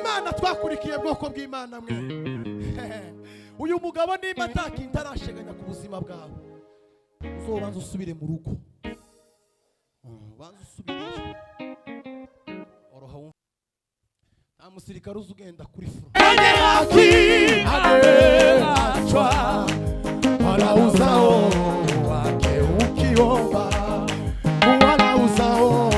Imana twakurikiye bwoko bw'Imana mwe. Uyu mugabo nimba atakinta arasheganya ku buzima bwawe, uzobanza usubire mu rugo. Banza usubire. Oroha wumva. Nta musirikare uzugenda kuri front. Achwa wala uzao wake ukiomba wala uzao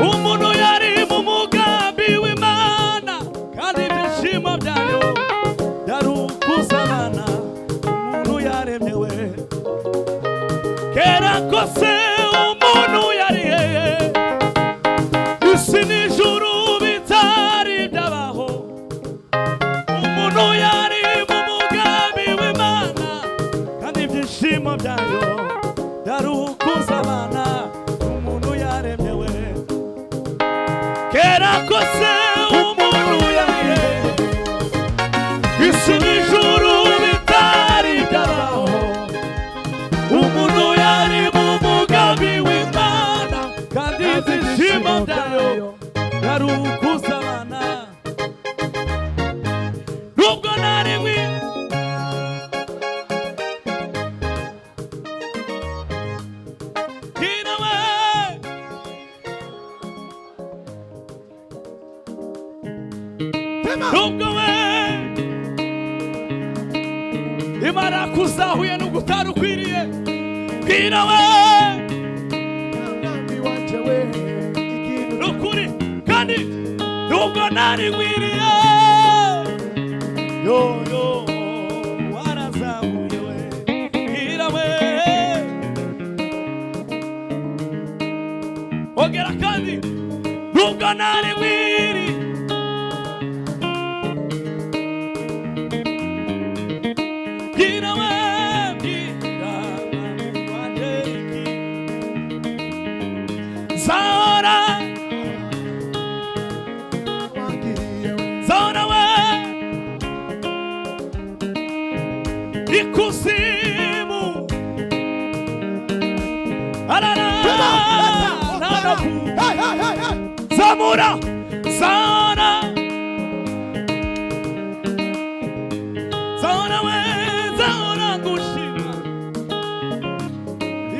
umuntu yari mu mugambi w'Imana kandi ibyishimo byayo yari ukuzabana umuntu yaremewe. Kera kose umuntu yari hehe, isi n'ijuru bitari byabaho. Umuntu yari mu mugambi w'Imana kandi ibyishimo byayo yari ukuzabana umuntu yaremewe. Kera kose umuntu yari isi n'ijuru bitari byabaho. Umuntu yari mu mugambi w'Imana kandi ibyishimo byayo yari ukuzabana. Nubwo nari nubwo we Imana kuzahuye n'ugutari ukwiriye, bwira we wanje we nukuri kandi nubwo nari nkwiriye yo warazahuye we, bwira we ongera kandi nubwo nari nkwiriye ikuzimu zamura zana we zana gushima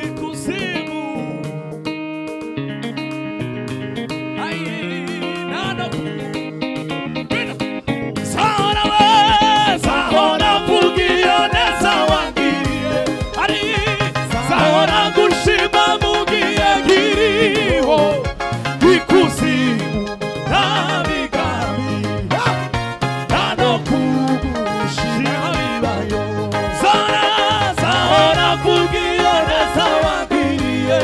ikuzimu zana we zahora vugiyo neza wangiriye ari zahora gushima mugiye giriho ikuzimu nabigabi nano kugushima bibayo zahora vugiyo neza wangiriye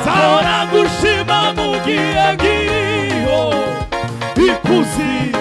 zahora gushima mugiye giriho ikuzimu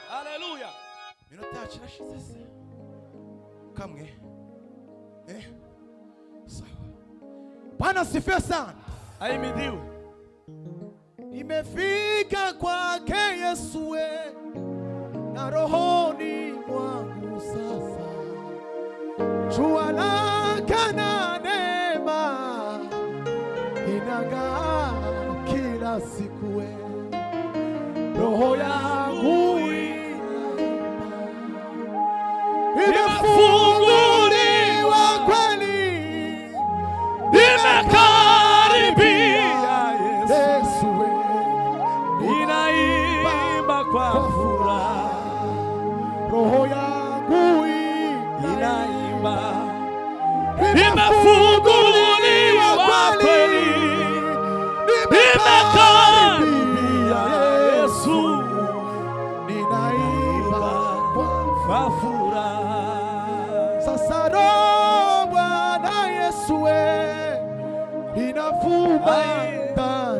Hallelujah. Minota kirashize se. Kamwe. Sawa. Bwana sifiwe sana. Ahimidiwe. Nimefika kwake Yesu we, na rohoni mwangu sasa jua lake na neema inang'aa kila siku we, roho yangu imefunguliwa kweli, Imekaribia Yesu we, inaimba kwa furaha, roho yangu inaimba. Imefunguliwa kweli, imekaribia Yesu, ninaimba kwa furaha. sasa, roho Bwana Yesu we, inavuma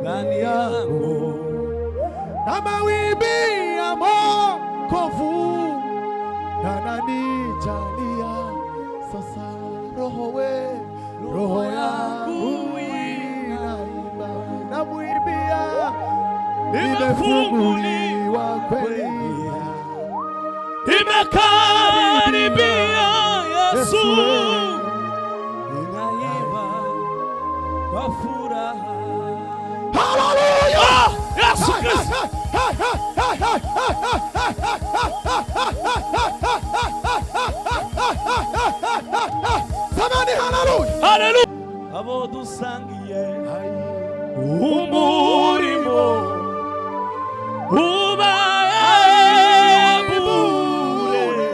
ndani yangu, na mawimbi ya wokovu yananijalia sasa, roho we, roho yangu inaimba, namwimbia imefunguliwa kweli, Imekaribia Yesu, inaimba kwa furaha. Hallelujah! Yesu Kristo. Samani hallelujah! Haleluya. Abo dusangiye umurimo ubayebure,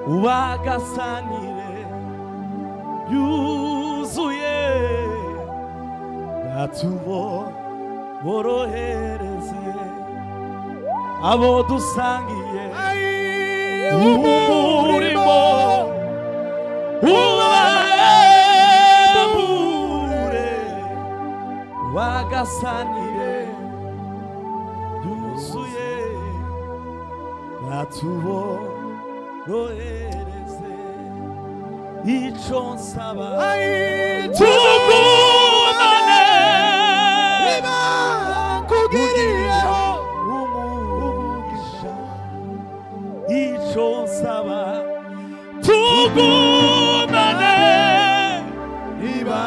ubagasanire yuzuye, gatubo borohereze. Abo dusangiye umurimo ubayebure, wagasanire yuzuye, natuborohereze. Ico nsaba tugumane, kugiriyeho umugisha. Ico nsaba tugumane, niba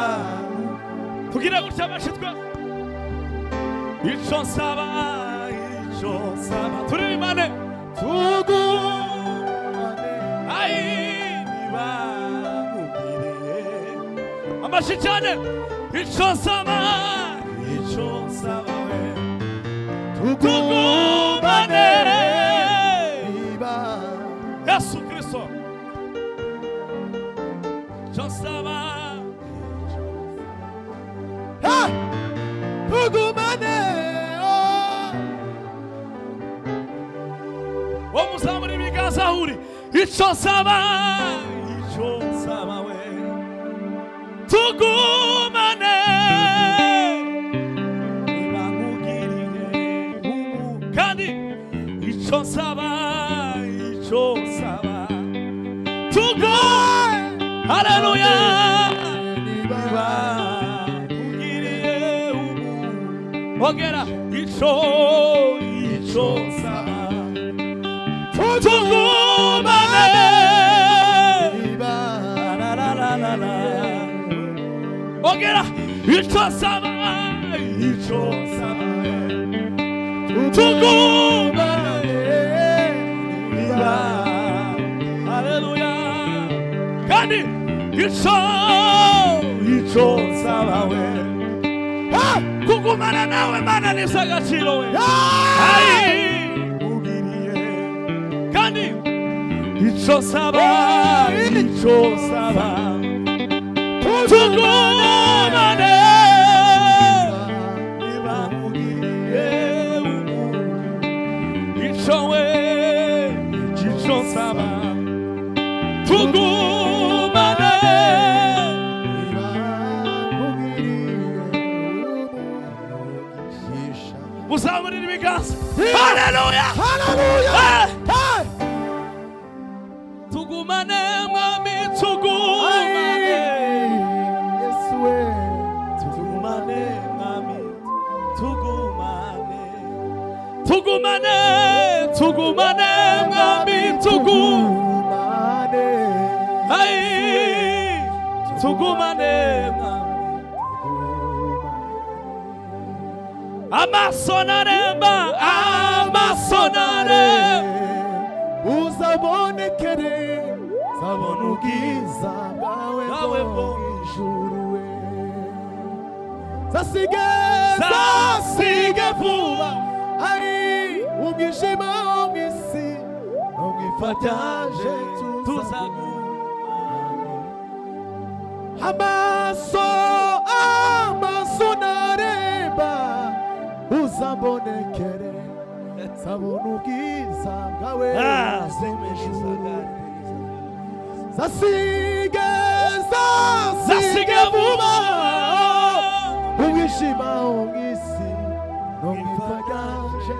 tugira gutya amashitwe. Ico nsaba, ico nsaba, turibane tugumane, ai niba mugiriye amashi cyane. Ico nsaba, ico nsaba we, tugumane, niba Yesu Kristo. Ico nsaba, tugumane, wo muzamura ibiganza huri. Ico nsaba, ico nsaba we, tugumane, niba nkugiriye kandi. Ico nsaba, ico nsaba, tugumane, haleluya, niba nkugiriye ongera. Ico nsaba, tugumane, niba la la la la la. Ongera. Ico nsaba, ico nsaba, tugumane, niba, haleluya, kandi. Ico nsaba we, kugumana nawe Mana nivyo agaciro we. Ai ugiriye kandi. Ico nsaba, ico nsaba, tugumane, niba nkugiriye ico we, ico nsaba, tugumane, muzamurire ibiganza. Haleluya, haleluya, tugumane mwami, tugumane Yesu we, tugumane tugumane mwami tugumane ai tugumane amasonaremba amasonare uzabonekere zabona ubwiza bwawe bwo ijuru we zasige vuba ari umwijima wo mw'isi no mw'ifatanye tuzaguma amaso naremba uzabonekere zabona ubwiza bwawe zasige vuba umwijima wo mw'isi no mw'ifatanye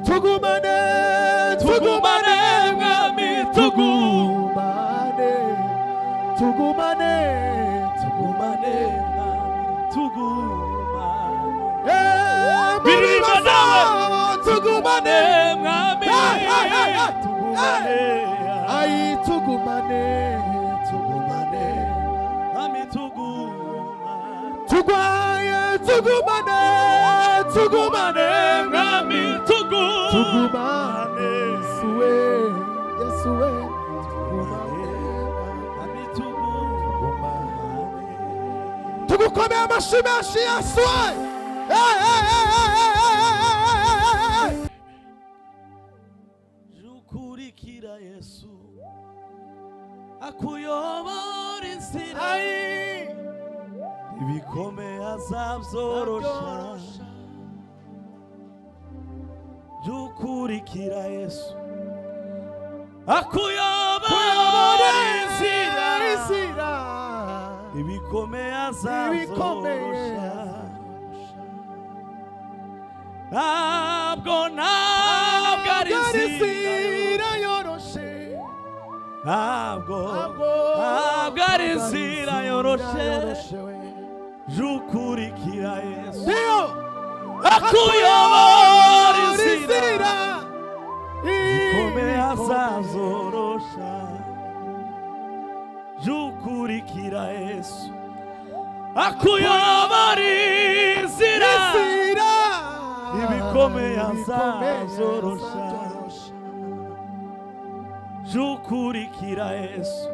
tugumane tugumane mwami tugumane tugumane tugumane tugumane birima nawe tugumane mwami tugumane ai tugumane tugumane mwami tugumane tugwaye tugumane tugumane mwami tugumane suwe yesuwe tugumane mwami tugumane tugukomeye amashyi menshi yesuwe jukurikira Yesu akuyobora inzira ibikomeye azabyorosha jukurikira Yesu akuyobora inzira ibikomeye azabyorosha ntabwo ari inzira yoroshe ntabwo ari inzira yoroshe jukurikira Yesu akuyobora inzira ibikomeye azabyorosha jukurikira Yesu akuyobora inzira ibikomeye azabyorosha jukurikira Yesu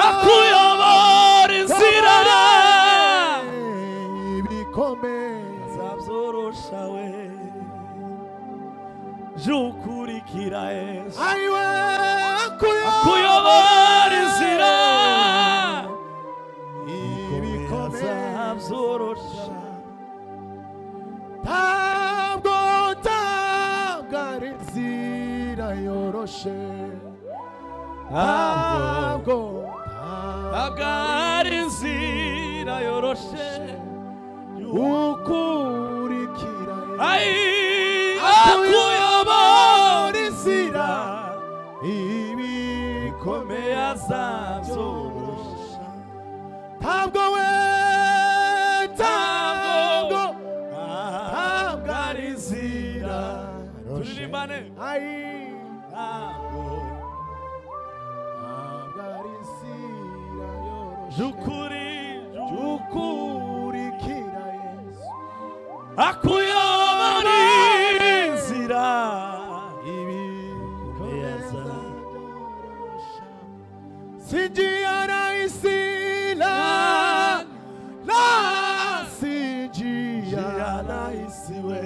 akuyobora inzira ibikomeye azabyorosha we jukurikira Yesu akuyobora inzira ibikomeye azabyorosha ntabwo ari inzira yoroshe ntabwo ari inzira yoroshe ukurikira akuyobora inzira ibikomeye azabyorosha ntabwo ari inzira turirimbane ntabwo ari inzira yoroshe jukurikira Yesu akuyobora inzira ibikomeye azabyorosha sinjia rahisi la sinjia rahisi we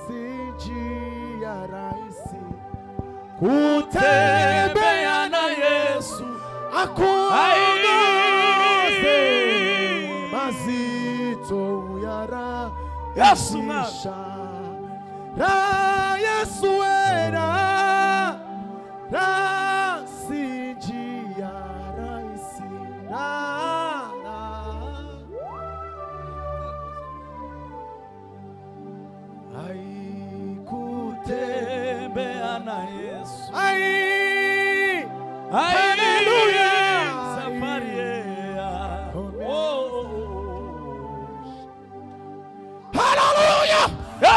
sinjia rahisi kutembea na Yesu akuongoze mazito yarahisisha Yesu wera sinjia rahisi kutembea na Yesu haleluya safari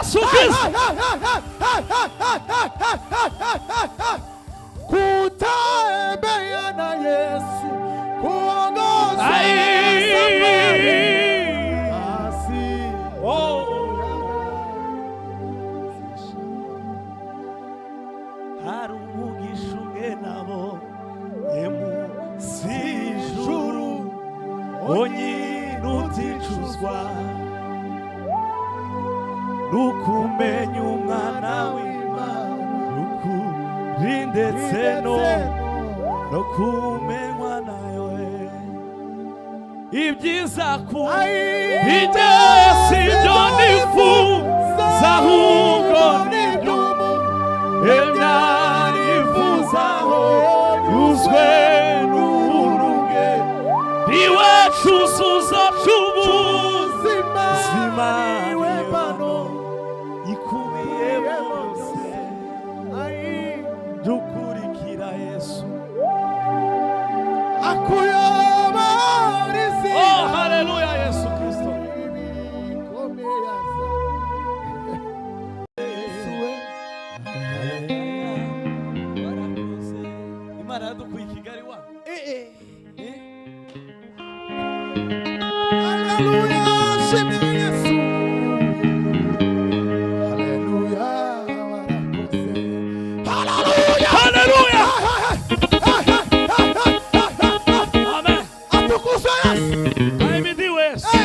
Yesu Kristo. Kutembea na Yesu, kuongoza safari. Hari umugisha umwe nabo emusijuru onyine uticuzwa nukumenya umwana w'Imana n'ukuri ndetse no kumenywa nayo ibyiza ku ibyo nifuza ahubwo nibyo nifuzaho yuzwe n'uburunge niwe cyuzuzo cy'ubuzima niwe bano ikubiye bose dukurikira Yesu akuyobora inzira. Oh, haleluya Yesu Kristo. Imana yadukuye i Kigali wa haleluya shimira Yesu. Haleluya warakoze. Haleluya haleluya. Amen. Atukuzwe Yesu. Ahimidiwe Yesu.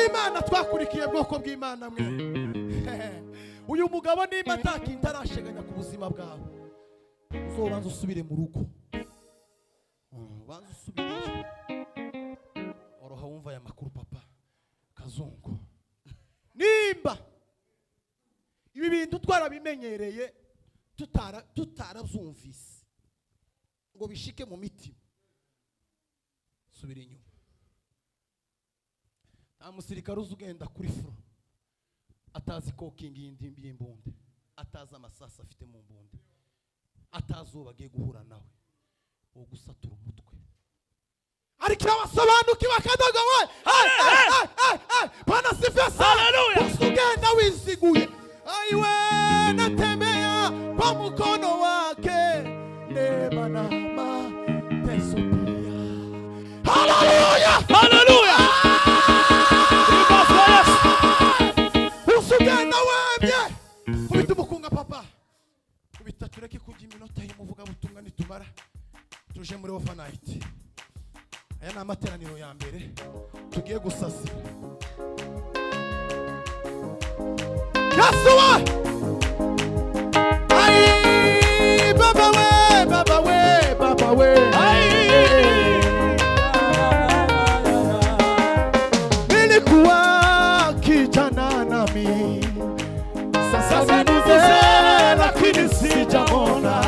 Imana twakurikiye bwoko bw'Imana mwe. Uyu mugabo nimba atakintu arasheganya ku buzima bwawe, uzobanza usubire mu rugo, banza usubire oroha wumva aya makuru papa Kazungu. Nimba ibi bintu twarabimenyereye tutarabyumvise ngo bishike mu mitima, subira inyuma. Nta musirikare uzugenda kuri front atazi kokingi y'indimbi y'imbunde, atazi amasasa afite mu mbunde, atazi uwo bagiye guhura nawe, wo gusatura umutwe. Ariko abasobanuki bakadoga we Bwana sifiwe sana. Usugenda wiziguye, aiwe natembea kwa mkono wake, neema na mateso pia. Haleluya haleluya. Usugenda webye kubita umukunga papa, kubita tureke kujya iminota y'umuvuga butumwa nitumara tuje muri overnight. Aya ni amateraniro ya mbere tugiye gusasira. Yesu wa ai baba we baba we baba we ai nilikuwa kijana nami sasa ni mzee lakini sijamona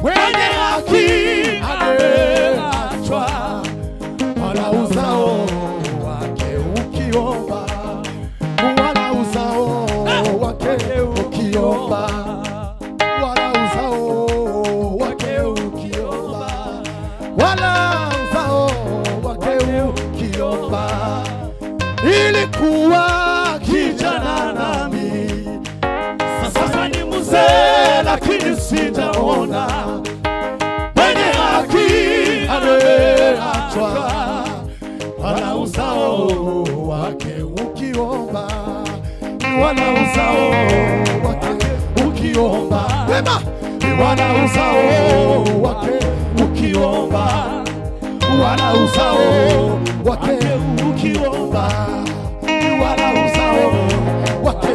mwenye haki ameachwa wala uzao wake ukiomba, wala uzao wake ukiomba, wala uzao wake ukiomba, wala uzao wake ukiomba. Ilikuwa kijana nami sasa ni mzee lakini sijaona mwenye haki ameachwa wala uzao wake ukiomba, wala uzao wake ukiomba, wema wala uzao wake ukiomba, wala uzao wake ukiomba, wala uzao wake